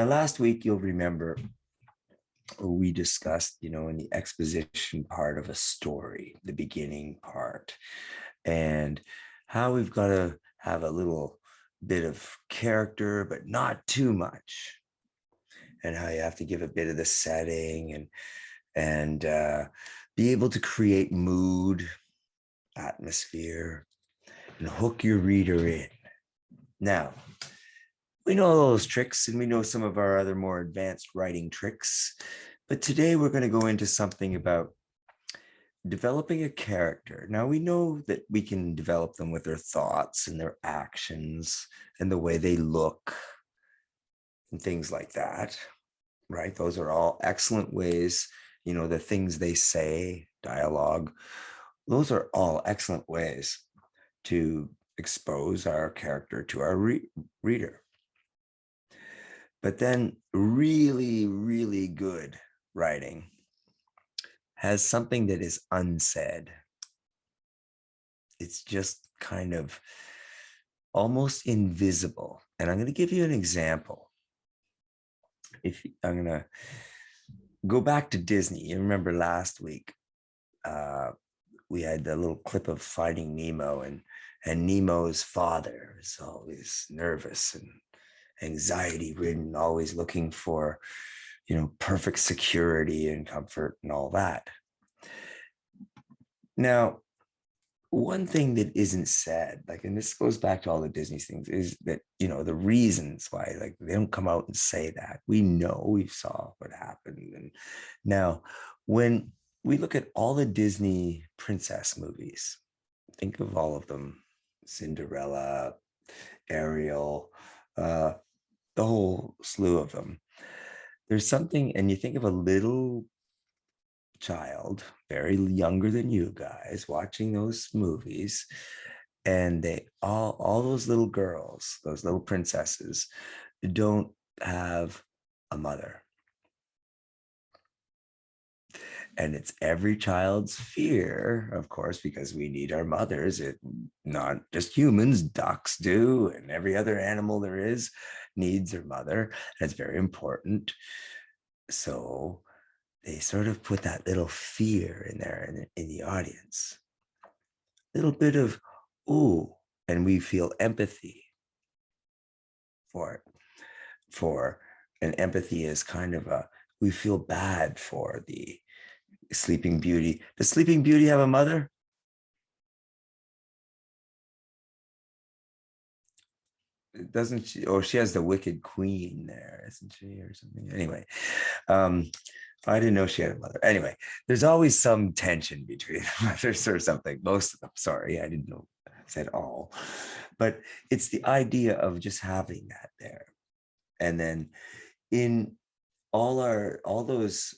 Now, last week, you'll remember we discussed, in the exposition part of a story, the beginning part, and how we've got to have a little bit of character, but not too much, and how you have to give a bit of the setting and be able to create mood, atmosphere, and hook your reader in. Now, we know those tricks and we know some of our other more advanced writing tricks, but today we're going to go into something about developing a character. Now, we know that we can develop them with their thoughts and their actions and the way they look and things like that, right? Those are all excellent ways, the things they say, dialogue, those are all excellent ways to expose our character to our reader. But then really, really good writing has something that is unsaid. It's just kind of almost invisible. And I'm going to give you an example. If I'm going to go back to Disney, you remember last week, we had the little clip of Finding Nemo, and Nemo's father is always nervous and anxiety ridden, always looking for, perfect security and comfort and all that. Now, one thing that isn't said, and this goes back to all the Disney things, is that, the reasons why, they don't come out and say that. We know, we saw what happened. And now, when we look at all the Disney princess movies, think of all of them: Cinderella, Ariel, the whole slew of them. There's something, and you think of a little child, very younger than you guys, watching those movies, and they all those little girls, those little princesses, don't have a mother. And it's every child's fear, of course, because we need our mothers. Not just humans, ducks do, and every other animal there is needs their mother. And it's very important. So they sort of put that little fear in there in the audience. A little bit of, ooh, and we feel empathy for it. And empathy is kind of we feel bad for the Sleeping Beauty. Does Sleeping Beauty have a mother? Doesn't she? Oh, she has the Wicked Queen there, isn't she, or something? Anyway, I didn't know she had a mother. Anyway, there's always some tension between mothers or something. Most of them. Sorry, I didn't know. I said all, but it's the idea of just having that there, and then in all those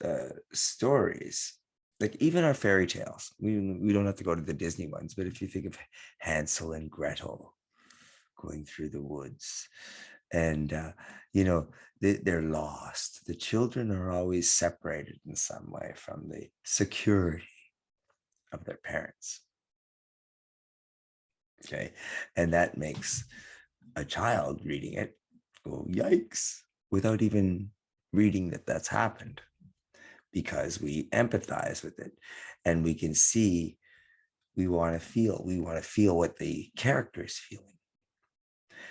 stories, like even our fairy tales, we don't have to go to the Disney ones, but if you think of Hansel and Gretel going through the woods, and they're lost. The children are always separated in some way from the security of their parents. Okay, and that makes a child reading it go yikes without even reading that that's happened, because we empathize with it and we can see, we want to feel what the character is feeling.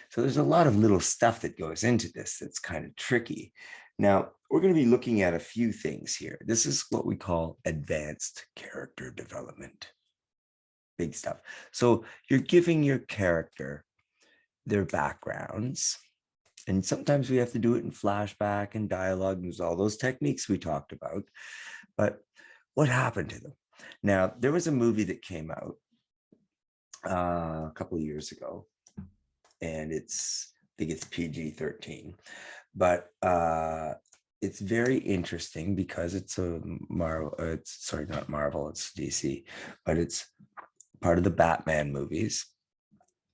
So there's a lot of little stuff that goes into this that's kind of tricky. Now, we're going to be looking at a few things here. This is what we call advanced character development. Big stuff. So you're giving your character their backgrounds, and sometimes we have to do it in flashback and dialogue. There's all those techniques we talked about. But what happened to them? Now, there was a movie that came out a couple of years ago, and I think it's PG-13, but it's very interesting because it's a Marvel. Sorry, not Marvel. It's DC, but it's part of the Batman movies.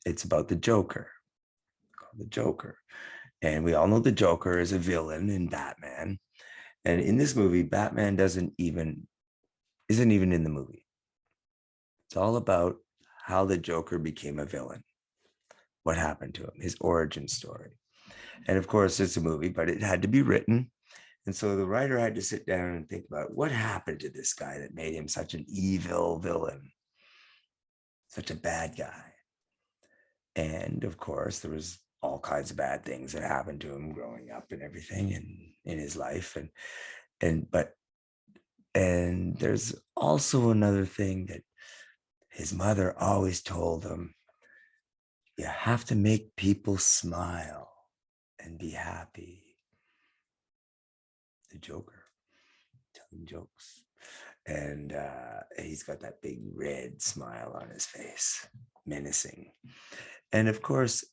It's about the Joker, called the Joker, and we all know the Joker is a villain in Batman. And in this movie, Batman isn't even in the movie. It's all about how the Joker became a villain, what happened to him, his origin story. And of course, it's a movie, but it had to be written. And so the writer had to sit down and think about what happened to this guy that made him such an evil villain, such a bad guy. And of course, there was all kinds of bad things that happened to him growing up and everything in his life. And there's also another thing that his mother always told him: you have to make people smile and be happy. The Joker telling jokes. And he's got that big red smile on his face, menacing. And of course,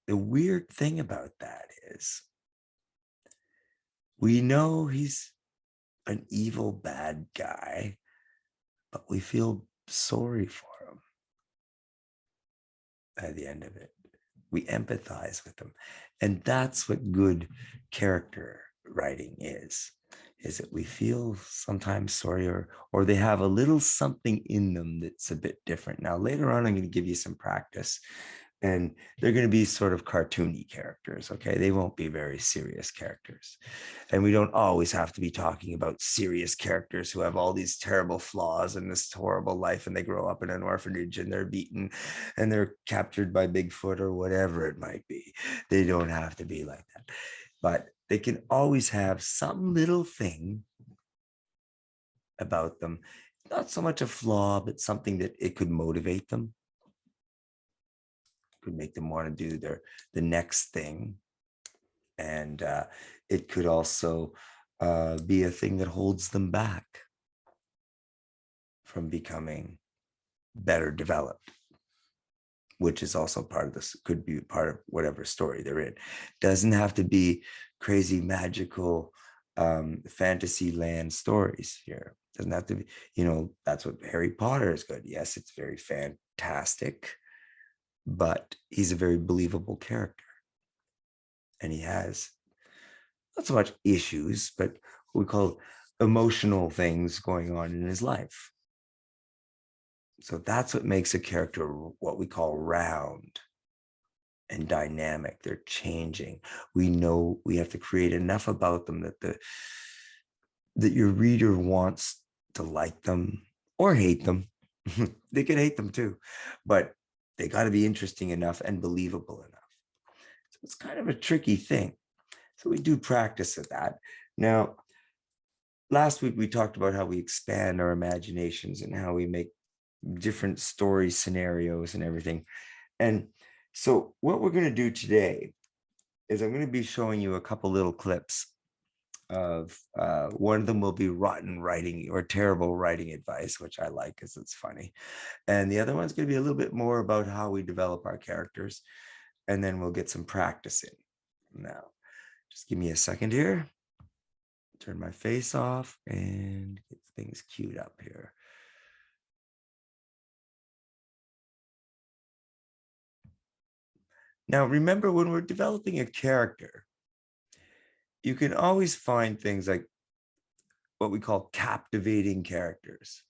the weird thing about that is we know he's an evil, bad guy, but we feel sorry for him at the end of it. We empathize with him. And that's what good character writing is that we feel sometimes sorry, or they have a little something in them that's a bit different. Now, later on, I'm going to give you some practice, and they're going to be sort of cartoony characters. Okay. They won't be very serious characters. And we don't always have to be talking about serious characters who have all these terrible flaws and this horrible life, and they grow up in an orphanage and they're beaten and they're captured by Bigfoot or whatever it might be. They don't have to be like that, but they can always have some little thing about them, not so much a flaw, but something that it could motivate them, could make them want to do the next thing. And it could also be a thing that holds them back from becoming better developed, which is also part of this, could be part of whatever story they're in. Doesn't have to be crazy, magical, fantasy land stories here. Doesn't have to be, that's what Harry Potter is good. Yes, it's very fantastic, but he's a very believable character. And he has not so much issues, but what we call emotional things going on in his life. So that's what makes a character what we call round and dynamic. They're changing. We know we have to create enough about them that your reader wants to like them or hate them. They can hate them too, but they got to be interesting enough and believable enough. So it's kind of a tricky thing. So we do practice at that. Now, last week we talked about how we expand our imaginations and how we make different story scenarios and everything. And so what we're going to do today is I'm going to be showing you a couple little clips of one of them will be rotten writing or terrible writing advice, which I like because it's funny. And the other one's going to be a little bit more about how we develop our characters. And then we'll get some practice in. Now, just give me a second here. Turn my face off and get things queued up here. Now, remember, when we're developing a character, you can always find things like what we call captivating characters.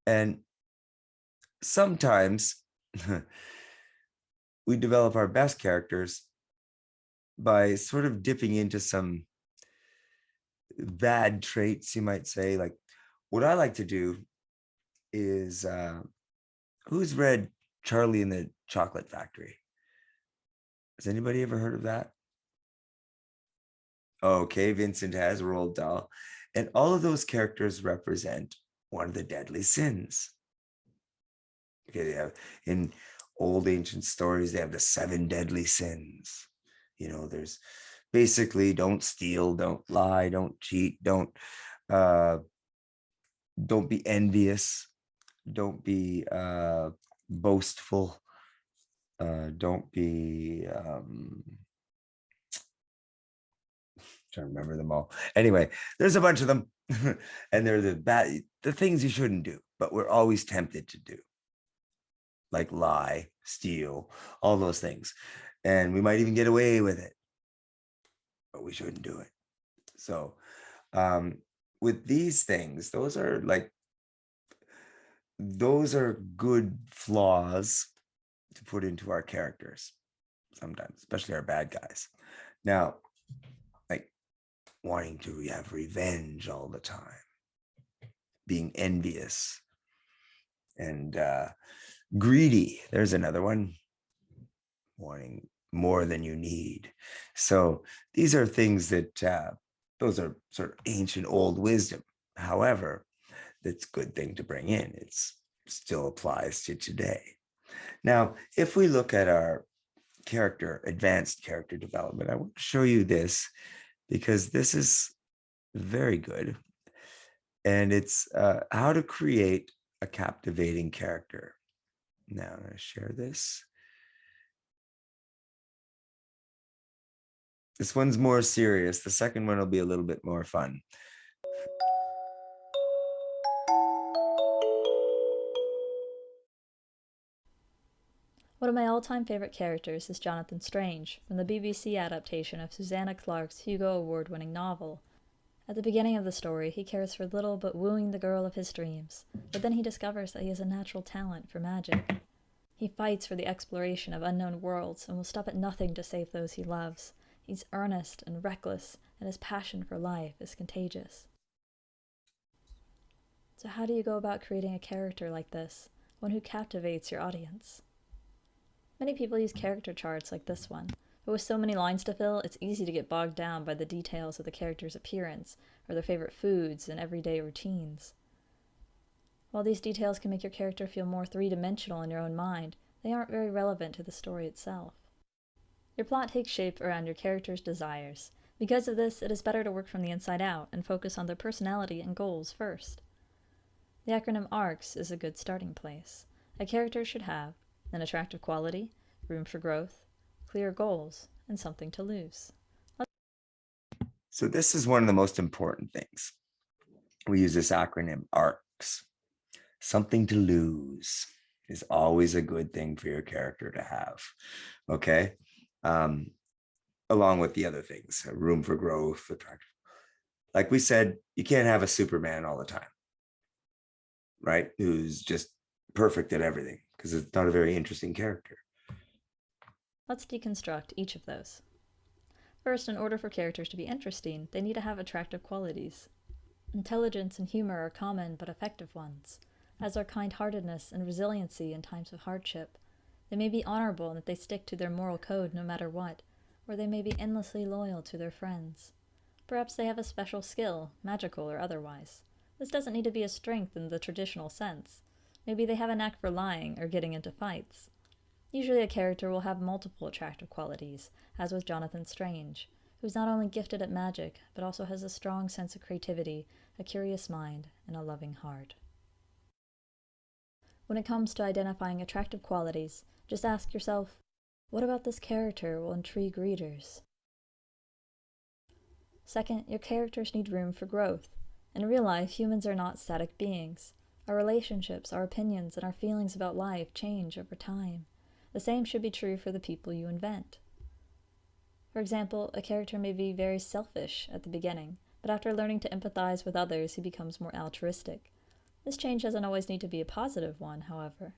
And sometimes we develop our best characters by sort of dipping into some bad traits, you might say. Like, what I like to do is, who's read Charlie and the Chocolate Factory? Has anybody ever heard of that? Okay, Vincent has, Roald Dahl. And all of those characters represent one of the deadly sins. Okay, they have, in old ancient stories, they have the 7 deadly sins. There's basically don't steal, don't lie, don't cheat, don't be envious, don't be boastful, don't be trying to remember them all. Anyway, there's a bunch of them. And they're the things you shouldn't do, but we're always tempted to do, like lie, steal, all those things. And we might even get away with it, but we shouldn't do it. So with these things, those are good flaws to put into our characters sometimes, especially our bad guys. Now, like wanting to have revenge all the time, being envious, and greedy. There's another one, wanting more than you need. So these are things that those are sort of ancient old wisdom. However, that's a good thing to bring in. It's still applies to today. Now, if we look at our advanced character development, I want to show you this because this is very good. And it's how to create a captivating character. Now I'm going to share this. This one's more serious. The second one will be a little bit more fun. One of my all-time favorite characters is Jonathan Strange, from the BBC adaptation of Susanna Clarke's Hugo Award-winning novel. At the beginning of the story, he cares for little but wooing the girl of his dreams, but then he discovers that he has a natural talent for magic. He fights for the exploration of unknown worlds and will stop at nothing to save those he loves. He's earnest and reckless, and his passion for life is contagious. So how do you go about creating a character like this, one who captivates your audience? Many people use character charts like this one, but with so many lines to fill, it's easy to get bogged down by the details of the character's appearance or their favorite foods and everyday routines. While these details can make your character feel more three-dimensional in your own mind, they aren't very relevant to the story itself. Your plot takes shape around your character's desires. Because of this, it is better to work from the inside out and focus on their personality and goals first. The acronym ARCS is a good starting place. A character should have an attractive quality, room for growth, clear goals, and something to lose. So this is one of the most important things. We use this acronym ARCS. Something to lose is always a good thing for your character to have. Okay. Along with the other things, room for growth, attractive. Like we said, you can't have a Superman all the time, right? Who's just perfect at everything, because it's not a very interesting character. Let's deconstruct each of those. First, in order for characters to be interesting, they need to have attractive qualities. Intelligence and humor are common but effective ones, as are kind-heartedness and resiliency in times of hardship. They may be honorable in that they stick to their moral code no matter what, or they may be endlessly loyal to their friends. Perhaps they have a special skill, magical or otherwise. This doesn't need to be a strength in the traditional sense. Maybe they have a knack for lying or getting into fights. Usually a character will have multiple attractive qualities, as with Jonathan Strange, who's not only gifted at magic, but also has a strong sense of creativity, a curious mind, and a loving heart. When it comes to identifying attractive qualities, just ask yourself, what about this character will intrigue readers? Second, your characters need room for growth. In real life, humans are not static beings. Our relationships, our opinions, and our feelings about life change over time. The same should be true for the people you invent. For example, a character may be very selfish at the beginning, but after learning to empathize with others, he becomes more altruistic. This change doesn't always need to be a positive one, however.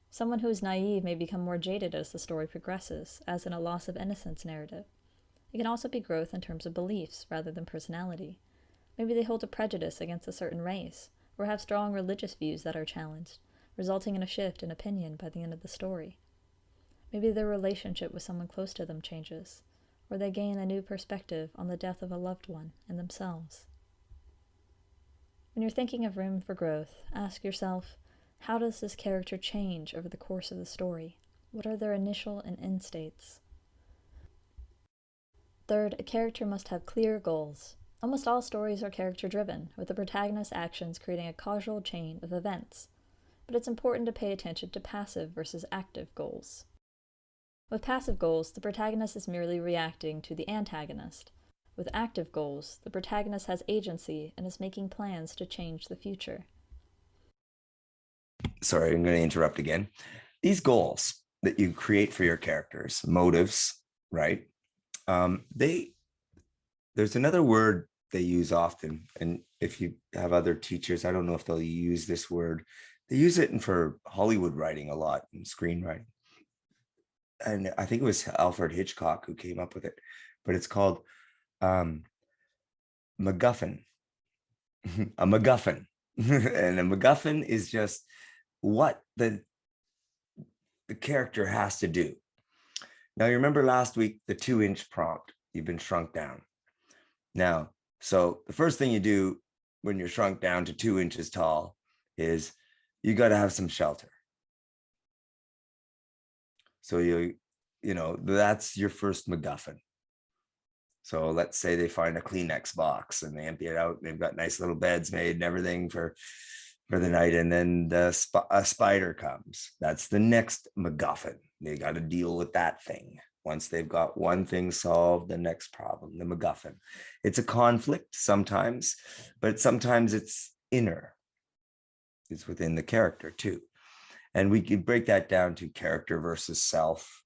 Someone who is naive may become more jaded as the story progresses, as in a loss of innocence narrative. It can also be growth in terms of beliefs rather than personality. Maybe they hold a prejudice against a certain race, or have strong religious views that are challenged, resulting in a shift in opinion by the end of the story. Maybe their relationship with someone close to them changes, or they gain a new perspective on the death of a loved one and themselves. When you're thinking of room for growth, ask yourself, how does this character change over the course of the story? What are their initial and end states? Third, a character must have clear goals. Almost all stories are character-driven, with the protagonist's actions creating a causal chain of events. But it's important to pay attention to passive versus active goals. With passive goals, the protagonist is merely reacting to the antagonist. With active goals, the protagonist has agency and is making plans to change the future. Sorry, I'm going to interrupt again. These goals that you create for your characters, motives, right? There's another word they use often, and if you have other teachers, I don't know if they'll use this word. They use it for Hollywood writing a lot and screenwriting. And I think it was Alfred Hitchcock who came up with it. but it's called um, MacGuffin. A MacGuffin. And a MacGuffin is just what the character has to do. Now, you remember last week, the 2-inch prompt, you've been shrunk down. Now, so the first thing you do when you're shrunk down to 2 inches tall is you got to have some shelter. So that's your first MacGuffin. So let's say they find a Kleenex box and they empty it out. And they've got nice little beds made and everything for the night. And then a spider comes. That's the next MacGuffin. They got to deal with that thing. Once they've got one thing solved, the next problem, the MacGuffin. It's a conflict sometimes, but sometimes it's inner. It's within the character too. And we can break that down to character versus self,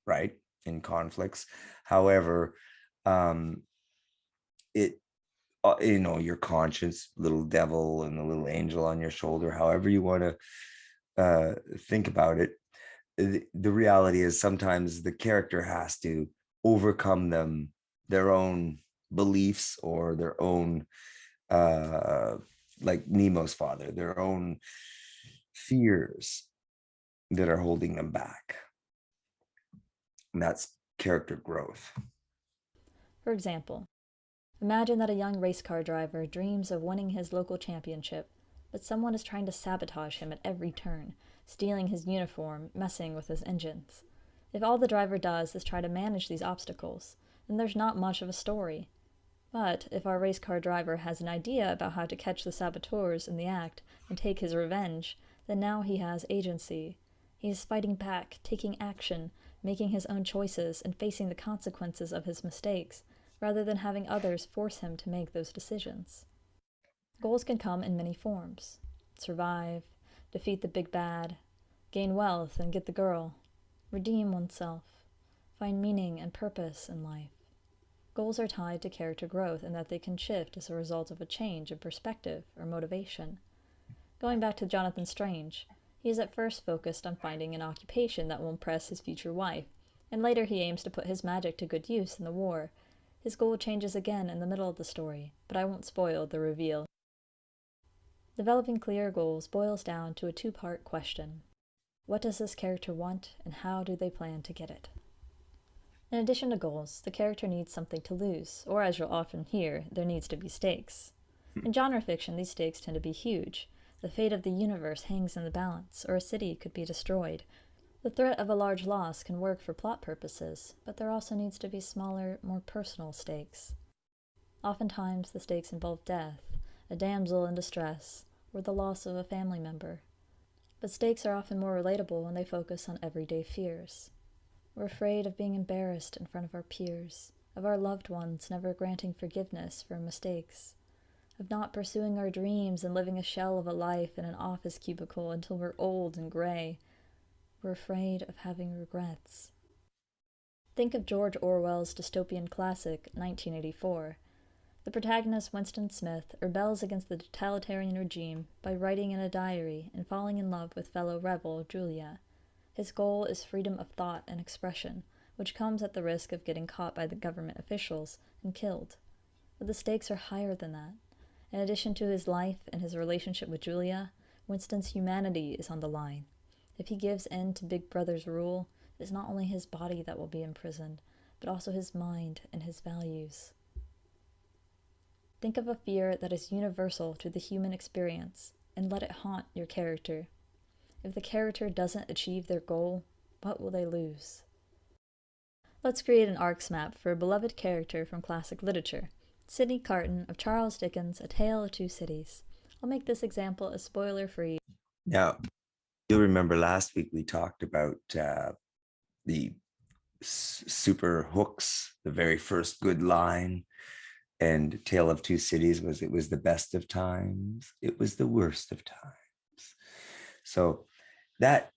right? In conflicts. However, it your conscience, little devil and the little angel on your shoulder, however you want to think about it, the reality is sometimes the character has to overcome their own beliefs or their own like Nemo's father, their own fears that are holding them back. And that's character growth. For example, imagine that a young race car driver dreams of winning his local championship, but someone is trying to sabotage him at every turn, stealing his uniform, messing with his engines. If all the driver does is try to manage these obstacles, then there's not much of a story. But if our race car driver has an idea about how to catch the saboteurs in the act and take his revenge, then now he has agency. He is fighting back, taking action, making his own choices, and facing the consequences of his mistakes, rather than having others force him to make those decisions. Goals can come in many forms: survive, defeat the big bad, gain wealth and get the girl, redeem oneself, find meaning and purpose in life. Goals are tied to character growth in that they can shift as a result of a change in perspective or motivation. Going back to Jonathan Strange, he is at first focused on finding an occupation that will impress his future wife, and later he aims to put his magic to good use in the war. His goal changes again in the middle of the story, but I won't spoil the reveal. Developing clear goals boils down to a two-part question. What does this character want, and how do they plan to get it? In addition to goals, the character needs something to lose, or as you'll often hear, there needs to be stakes. In genre fiction, these stakes tend to be huge. The fate of the universe hangs in the balance, or a city could be destroyed. The threat of a large loss can work for plot purposes, but there also needs to be smaller, more personal stakes. Oftentimes, the stakes involve death, a damsel in distress, or the loss of a family member. But stakes are often more relatable when they focus on everyday fears. We're afraid of being embarrassed in front of our peers, of our loved ones never granting forgiveness for mistakes, of not pursuing our dreams and living a shell of a life in an office cubicle until we're old and gray. We're afraid of having regrets. Think of George Orwell's dystopian classic, 1984. The protagonist, Winston Smith, rebels against the totalitarian regime by writing in a diary and falling in love with fellow rebel Julia. His goal is freedom of thought and expression, which comes at the risk of getting caught by the government officials and killed. But the stakes are higher than that. In addition to his life and his relationship with Julia, Winston's humanity is on the line. If he gives in to Big Brother's rule, it is not only his body that will be imprisoned, but also his mind and his values. Think of a fear that is universal to the human experience, and let it haunt your character. If the character doesn't achieve their goal, what will they lose? Let's create an arcs map for a beloved character from classic literature, Sidney Carton of Charles Dickens' A Tale of Two Cities. I'll make this example as spoiler-free. Now, you'll remember last week we talked about the super hooks, the very first good line. And Tale of Two Cities was, it was the best of times, it was the worst of times. So that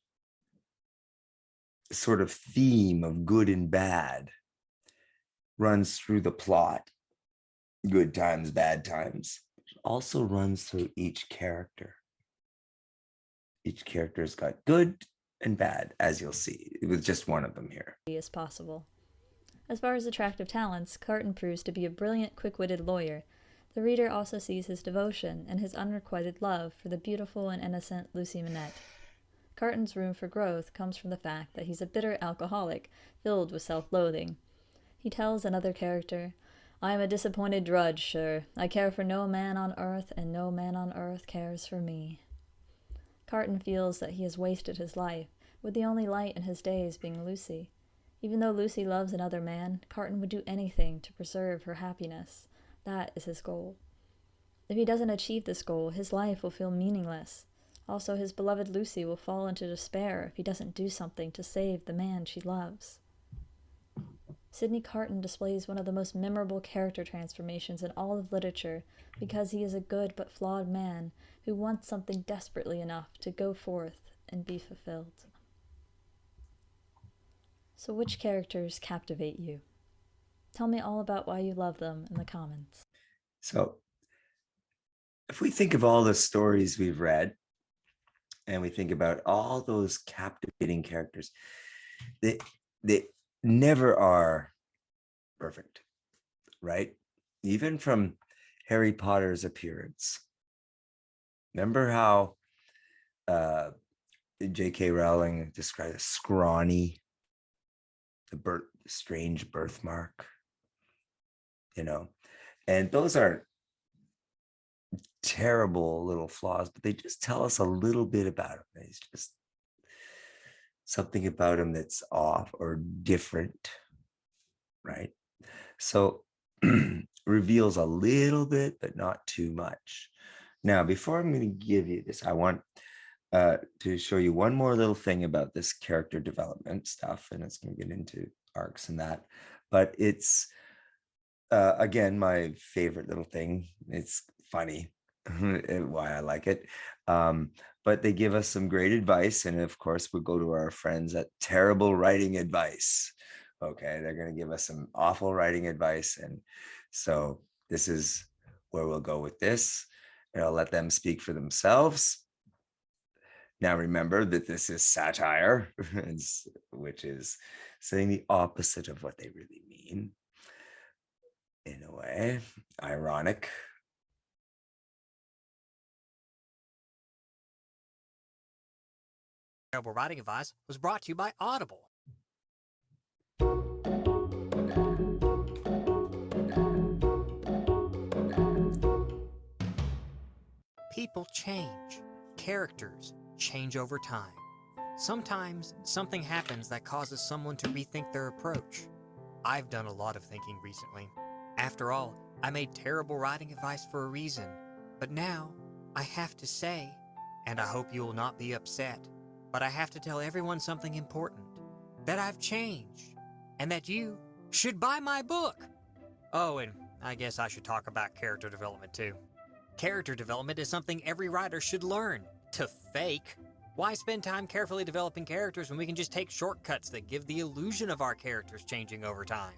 sort of theme of good and bad runs through the plot. Good times, bad times. It also runs through each character. Each character's got good and bad, as you'll see. It was just one of them here. As possible. As far as attractive talents, Carton proves to be a brilliant, quick-witted lawyer. The reader also sees his devotion and his unrequited love for the beautiful and innocent Lucy Manette. Carton's room for growth comes from the fact that he's a bitter alcoholic, filled with self-loathing. He tells another character, "I am a disappointed drudge, sir. I care for no man on earth, and no man on earth cares for me." Carton feels that he has wasted his life, with the only light in his days being Lucy. Even though Lucy loves another man, Carton would do anything to preserve her happiness. That is his goal. If he doesn't achieve this goal, his life will feel meaningless. Also, his beloved Lucy will fall into despair if he doesn't do something to save the man she loves. Sidney Carton displays one of the most memorable character transformations in all of literature because he is a good but flawed man who wants something desperately enough to go forth and be fulfilled. So which characters captivate you? Tell me all about why you love them in the comments. So if we think of all the stories we've read and we think about all those captivating characters, they never are perfect, right? Even from Harry Potter's appearance. Remember how J.K. Rowling described a scrawny, the strange birthmark, and those aren't terrible little flaws, but they just tell us a little bit about him. He's just something about him that's off or different, right? So reveals a little bit, but not too much. Now, before I'm going to give you this, I want to show you one more little thing about this character development stuff, and it's going to get into arcs and that, but it's again my favorite little thing. It's funny why I like it, but they give us some great advice, and of course we'll go to our friends at Terrible Writing Advice. Okay, they're going to give us some awful writing advice, and so this is where we'll go with this, and I'll let them speak for themselves. Now, remember that this is satire, which is saying the opposite of what they really mean. In a way, ironic. Terrible Writing Advice was brought to you by Audible. People change. Characters change over time. Sometimes something happens that causes someone to rethink their approach. I've done a lot of thinking recently. After all, I made terrible writing advice for a reason. But now, I have to say, and I hope you will not be upset, but I have to tell everyone something important. That I've changed. And that you should buy my book. Oh, and I guess I should talk about character development too. Character development is something every writer should learn. To fake. Why spend time carefully developing characters when we can just take shortcuts that give the illusion of our characters changing over time?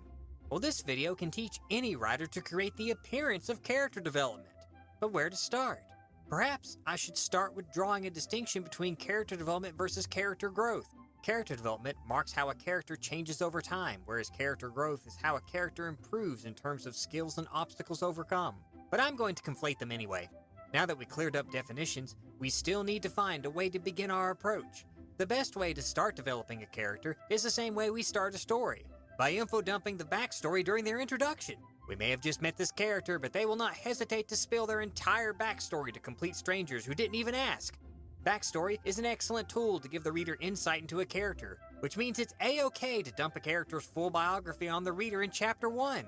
Well, this video can teach any writer to create the appearance of character development. But where to start? Perhaps I should start with drawing a distinction between character development versus character growth. Character development marks how a character changes over time, whereas character growth is how a character improves in terms of skills and obstacles overcome. But I'm going to conflate them anyway. Now that we cleared up definitions, we still need to find a way to begin our approach. The best way to start developing a character is the same way we start a story, by info-dumping the backstory during their introduction. We may have just met this character, but they will not hesitate to spill their entire backstory to complete strangers who didn't even ask. Backstory is an excellent tool to give the reader insight into a character, which means it's a-okay to dump a character's full biography on the reader in Chapter 1.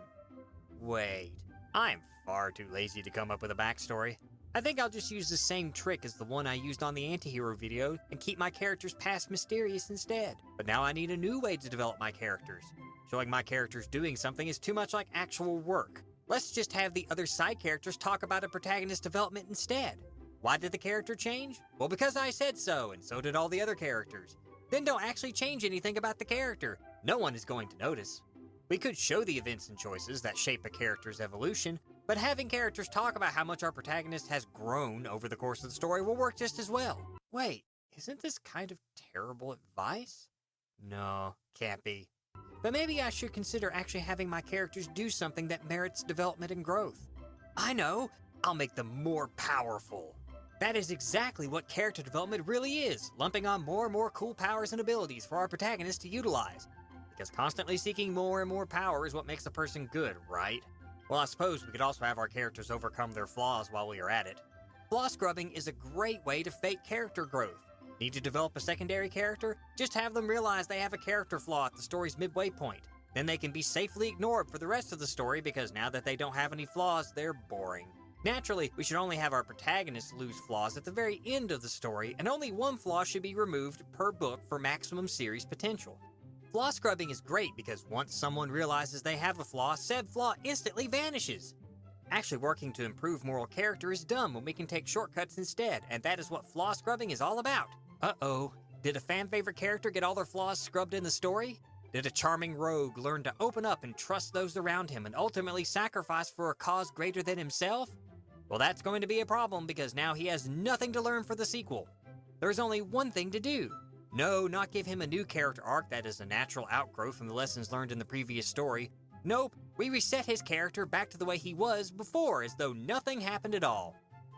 Wait, I'm far too lazy to come up with a backstory. I think I'll just use the same trick as the one I used on the anti-hero video and keep my character's past mysterious instead. But now I need a new way to develop my characters. Showing my characters doing something is too much like actual work. Let's just have the other side characters talk about a protagonist's development instead. Why did the character change? Well, because I said so, and so did all the other characters. Then don't actually change anything about the character. No one is going to notice. We could show the events and choices that shape a character's evolution, but having characters talk about how much our protagonist has grown over the course of the story will work just as well. Wait, isn't this kind of terrible advice? No, can't be. But maybe I should consider actually having my characters do something that merits development and growth. I know! I'll make them more powerful. That is exactly what character development really is, lumping on more and more cool powers and abilities for our protagonists to utilize. Because constantly seeking more and more power is what makes a person good, right? Well, I suppose we could also have our characters overcome their flaws while we are at it. Flaw scrubbing is a great way to fake character growth. Need to develop a secondary character? Just have them realize they have a character flaw at the story's midway point. Then they can be safely ignored for the rest of the story because now that they don't have any flaws, they're boring. Naturally, we should only have our protagonists lose flaws at the very end of the story, and only one flaw should be removed per book for maximum series potential. Flaw scrubbing is great because once someone realizes they have a flaw, said flaw instantly vanishes. Actually working to improve moral character is dumb when we can take shortcuts instead, and that is what flaw scrubbing is all about. Uh-oh, did a fan favorite character get all their flaws scrubbed in the story? Did a charming rogue learn to open up and trust those around him and ultimately sacrifice for a cause greater than himself? Well, that's going to be a problem because now he has nothing to learn for the sequel. There's only one thing to do. No, not give him a new character arc that is a natural outgrowth from the lessons learned in the previous story. Nope, we reset his character back to the way he was before as though nothing happened at all.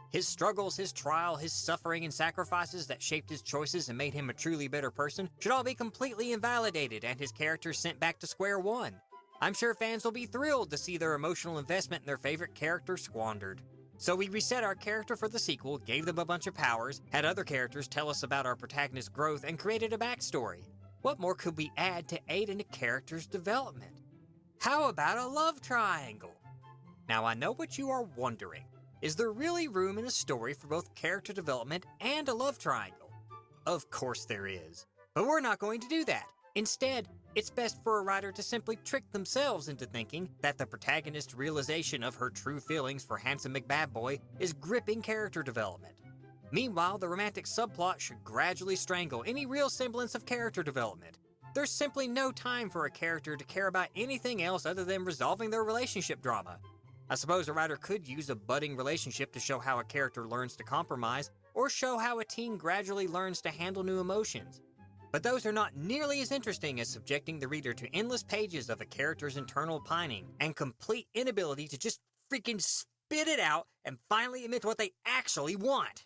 His struggles, his trial, his suffering and sacrifices that shaped his choices and made him a truly better person should all be completely invalidated and his character sent back to square one. I'm sure fans will be thrilled to see their emotional investment in their favorite character squandered. So we reset our character for the sequel, gave them a bunch of powers, had other characters tell us about our protagonist's growth, and created a backstory. What more could we add to aid in a character's development? How about a love triangle? Now I know what you are wondering. Is there really room in a story for both character development and a love triangle? Of course there is. But we're not going to do that. Instead, it's best for a writer to simply trick themselves into thinking that the protagonist's realization of her true feelings for handsome McBadboy is gripping character development. Meanwhile, the romantic subplot should gradually strangle any real semblance of character development. There's simply no time for a character to care about anything else other than resolving their relationship drama. I suppose a writer could use a budding relationship to show how a character learns to compromise, or show how a teen gradually learns to handle new emotions. But those are not nearly as interesting as subjecting the reader to endless pages of a character's internal pining and complete inability to just freaking spit it out and finally admit what they actually want.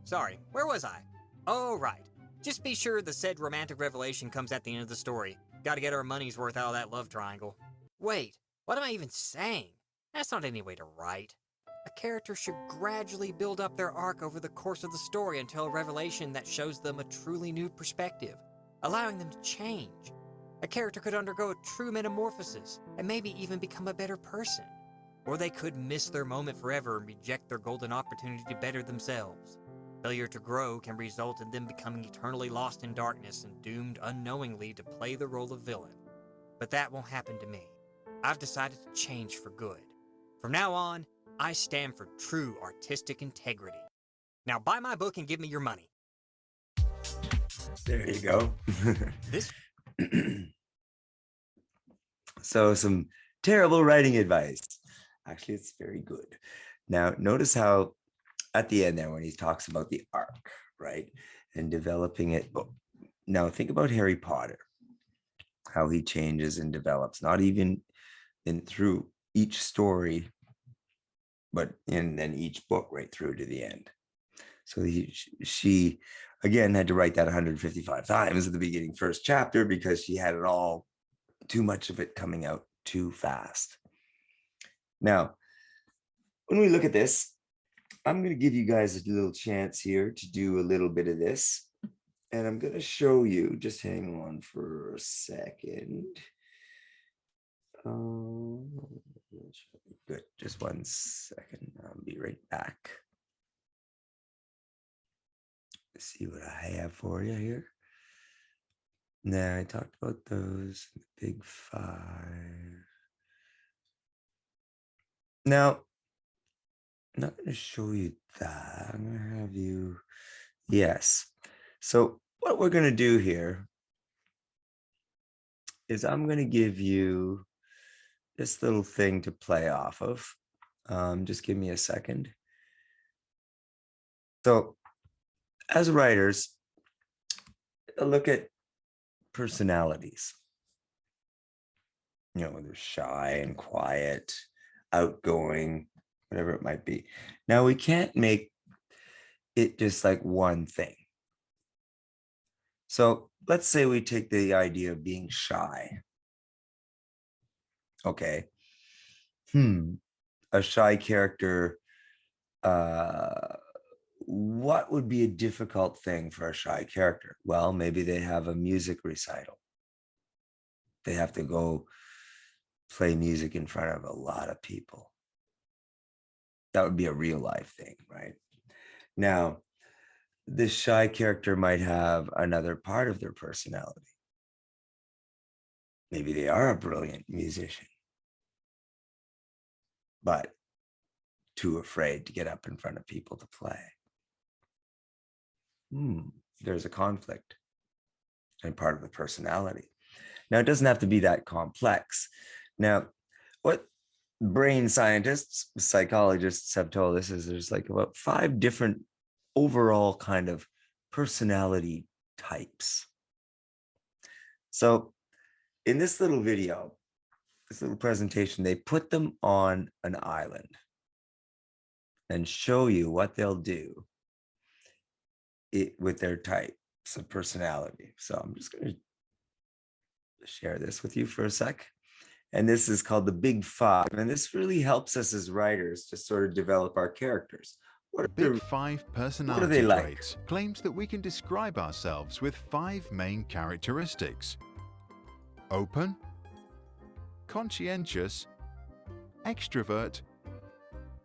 Sorry, where was I? Oh, right. Just be sure the said romantic revelation comes at the end of the story. Gotta get our money's worth out of that love triangle. Wait, what am I even saying? That's not any way to write. A character should gradually build up their arc over the course of the story until a revelation that shows them a truly new perspective, allowing them to change. A character could undergo a true metamorphosis and maybe even become a better person. Or they could miss their moment forever and reject their golden opportunity to better themselves. Failure to grow can result in them becoming eternally lost in darkness and doomed unknowingly to play the role of villain. But that won't happen to me. I've decided to change for good. From now on, I stand for true artistic integrity. Now buy my book and give me your money. There you go. This So some terrible writing advice. Actually, it's very good. Now, notice how at the end there, when he talks about the arc, right, and developing it. Now, think about Harry Potter, how he changes and develops, not even through each story, but in each book right through to the end. So she again had to write that 155 times at the beginning first chapter because she had it all, too much of it coming out too fast. Now, when we look at this, I'm going to give you guys a little chance here to do a little bit of this. And I'm going to show you, just hang on for a second. Good, just 1 second. I'll be right back. Let's see what I have for you here. Now I talked about those, the big 5. Now, I'm not going to show you that. I'm going to have you, yes. So what we're going to do here is I'm going to give you this little thing to play off of. Just give me a second. So as writers, look at personalities. They're shy and quiet, outgoing, whatever it might be. Now, we can't make it just like one thing. So let's say we take the idea of being shy. Okay. A shy character, what would be a difficult thing for a shy character? Well, maybe they have a music recital. They have to go play music in front of a lot of people. That would be a real life thing, right? Now, this shy character might have another part of their personality. Maybe they are a brilliant musician, but too afraid to get up in front of people to play. There's a conflict and part of the personality. Now, it doesn't have to be that complex. Now, what brain scientists, psychologists have told us is there's like about 5 different overall kind of personality types. So in this little video, this little presentation, they put them on an island and show you what they'll do with their types of personality. So I'm just going to share this with you for a sec. And this is called the Big Five. And this really helps us as writers to sort of develop our characters. The Big Five personality traits claims that we can describe ourselves with 5 main characteristics: open, conscientious, extrovert,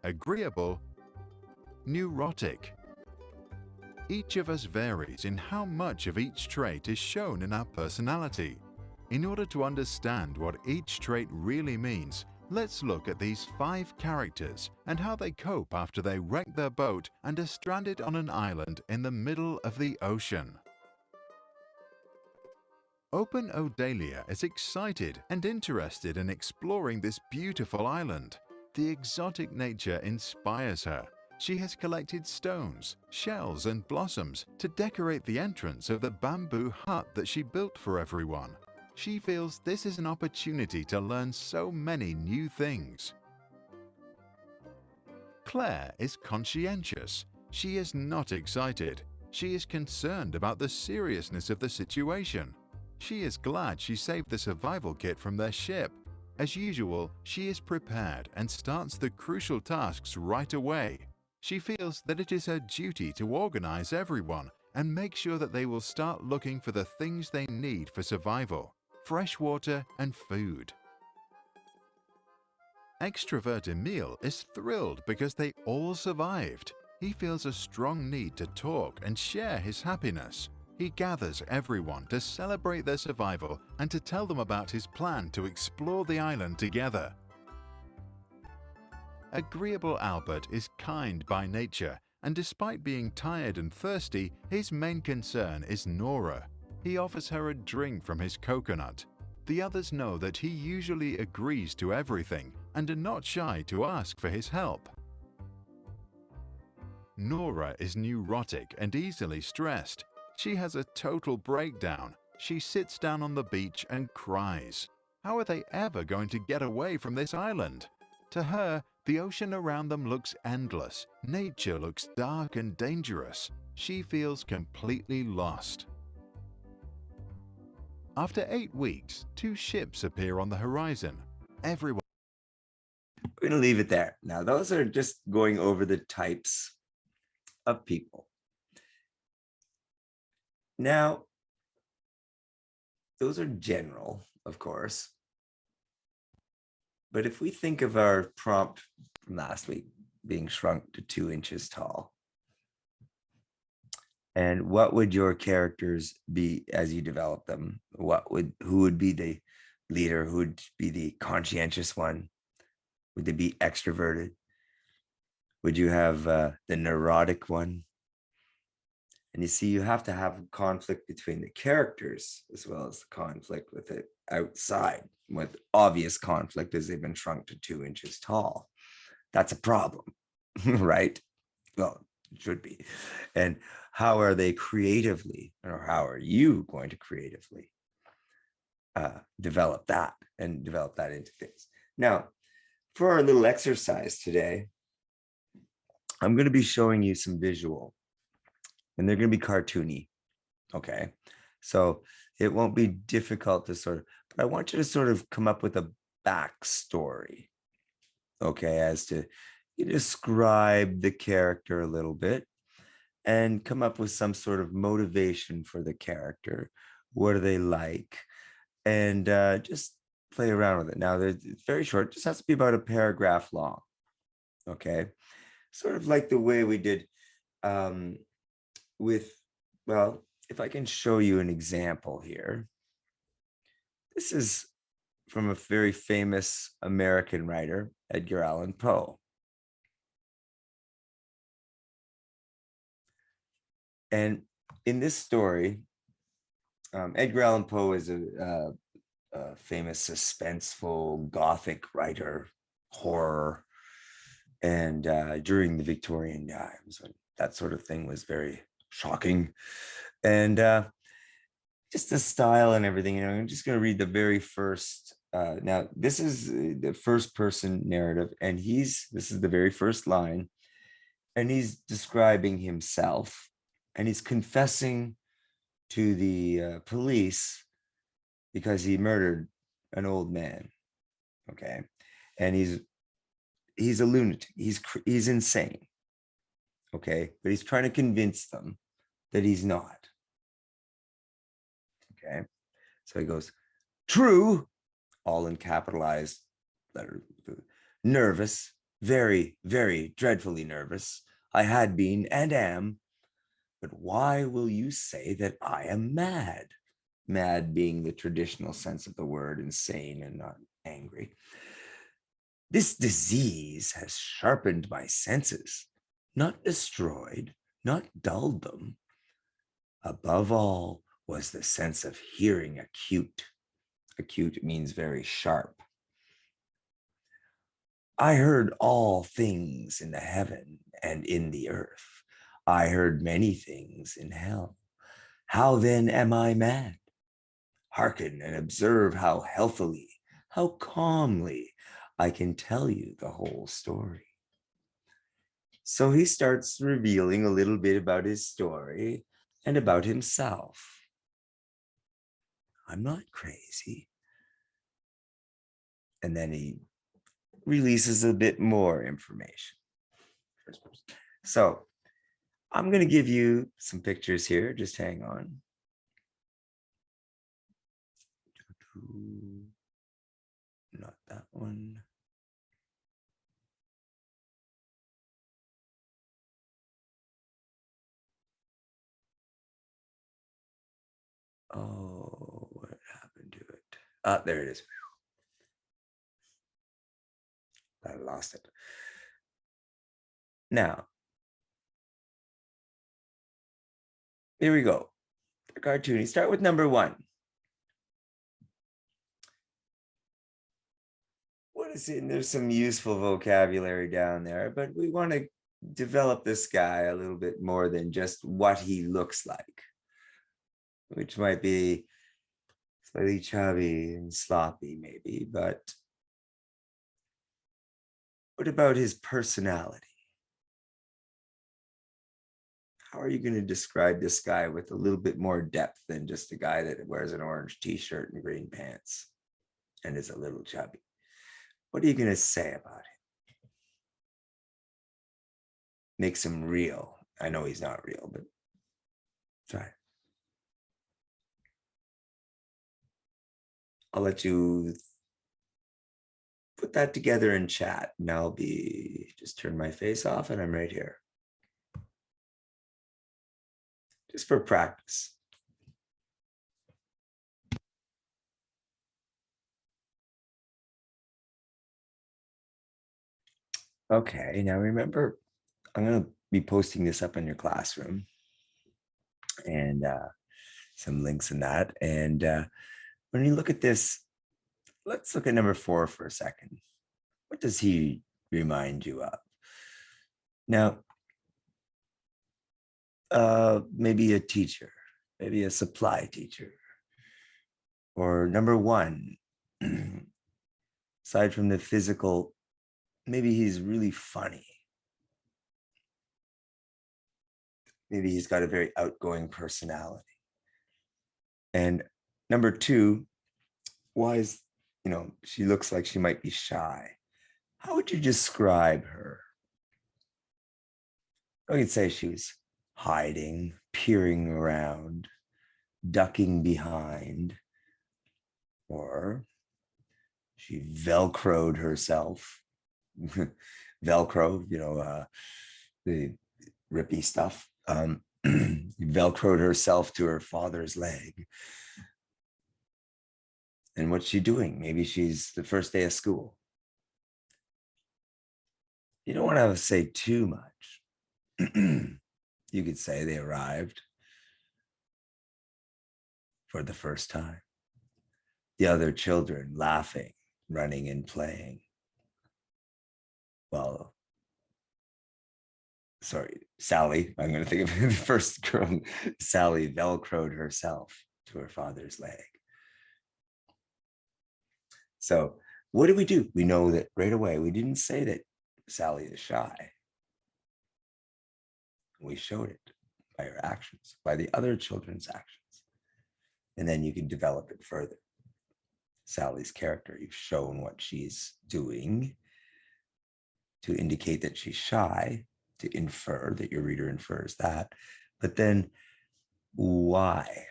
agreeable, neurotic. Each of us varies in how much of each trait is shown in our personality. In order to understand what each trait really means, let's look at these 5 characters and how they cope after they wreck their boat and are stranded on an island in the middle of the ocean. Open Odalia is excited and interested in exploring this beautiful island. The exotic nature inspires her. She has collected stones, shells, and blossoms to decorate the entrance of the bamboo hut that she built for everyone. She feels this is an opportunity to learn so many new things. Claire is conscientious. She is not excited. She is concerned about the seriousness of the situation. She is glad she saved the survival kit from their ship. As usual, she is prepared and starts the crucial tasks right away. She feels that it is her duty to organize everyone and make sure that they will start looking for the things they need for survival: fresh water and food. Extrovert Emile is thrilled because they all survived. He feels a strong need to talk and share his happiness. He gathers everyone to celebrate their survival and to tell them about his plan to explore the island together. Agreeable Albert is kind by nature, and despite being tired and thirsty, his main concern is Nora. He offers her a drink from his coconut. The others know that he usually agrees to everything and are not shy to ask for his help. Nora is neurotic and easily stressed. She has a total breakdown. She sits down on the beach and cries. How are they ever going to get away from this island? To her, the ocean around them looks endless. Nature looks dark and dangerous. She feels completely lost. After 8 weeks, 2 ships appear on the horizon. Everyone. We're going to leave it there. Now, those are just going over the types of people. Now, those are general, of course. But if we think of our prompt from last week being shrunk to 2 inches tall, and what would your characters be as you develop them? Who would be the leader? Who would be the conscientious one? Would they be extroverted? Would you have the neurotic one? And you see, you have to have conflict between the characters as well as the conflict with it outside. With obvious conflict as they've been shrunk to 2 inches tall. That's a problem, right? Well, it should be. And how are they creatively, or how are you going to creatively develop that and develop that into things. Now, for our little exercise today, I'm going to be showing you some visual, and they're going to be cartoony. Okay. So it won't be difficult to sort of, but I want you to sort of come up with a backstory. Okay. As to you describe the character a little bit and come up with some sort of motivation for the character. What do they like? And just play around with it. Now, it's very short, it just has to be about a paragraph long. Okay. Sort of like the way we did with, well, if I can show you an example here. This is from a very famous American writer, Edgar Allan Poe. And in this story, Edgar Allan Poe is a famous suspenseful Gothic writer, horror, and during the Victorian times, when that sort of thing was very shocking. And just the style and everything, you know, I'm just going to read the very first. Now, this is the first person narrative, and this is the very first line, and he's describing himself, and he's confessing to the police because he murdered an old man. Okay. And he's a lunatic. He's insane. Okay. But he's trying to convince them that he's not. Okay. So he goes, true, all in capitalized letter, nervous, very, very dreadfully nervous. I had been and am. But why will you say that I am mad? Mad being the traditional sense of the word, insane and not angry. This disease has sharpened my senses, not destroyed, not dulled them. Above all was the sense of hearing acute. Acute means very sharp. I heard all things in the heaven and in the earth. I heard many things in hell. How then am I mad? Hearken and observe how healthily, how calmly I can tell you the whole story. So he starts revealing a little bit about his story and about himself. I'm not crazy. And then he releases a bit more information. So I'm going to give you some pictures here. Just hang on. Not that one. Oh, what happened to it? Ah, there it is. I lost it. Now, here we go. The cartoony. Start with number one. What is it? And there's some useful vocabulary down there, but we want to develop this guy a little bit more than just what he looks like, which might be slightly chubby and sloppy, maybe, but what about his personality? How are you going to describe this guy with a little bit more depth than just a guy that wears an orange t-shirt and green pants and is a little chubby? What are you going to say about him? Makes him real. I know he's not real, but try. I'll let you put that together in chat, and I'll be just turn my face off and I'm right here. Just for practice. Okay, now remember, I'm going to be posting this up in your classroom and some links in that. And when you look at this, let's look at number 4 for a second. What does he remind you of? Now, maybe a teacher, maybe a supply teacher, Or number one, aside from the physical, maybe he's really funny. Maybe he's got a very outgoing personality. And number two, why is, she looks like she might be shy. How would you describe her? I could say she was hiding, peering around, ducking behind, or she Velcroed herself. Velcro, the rippy stuff. Velcroed herself to her father's leg. And what's she doing? Maybe she's the first day of school. You don't want to say too much. You could say they arrived for the first time. The other children laughing, running and playing. Well, sorry, Sally, I'm going to think of the first girl. Sally Velcroed herself to her father's leg. So what do? We know that right away. We didn't say that Sally is shy. We showed it by her actions, by the other children's actions. And then you can develop it further. Sally's character, you've shown what she's doing to indicate that she's shy, to infer that your reader infers that. But then why?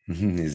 Is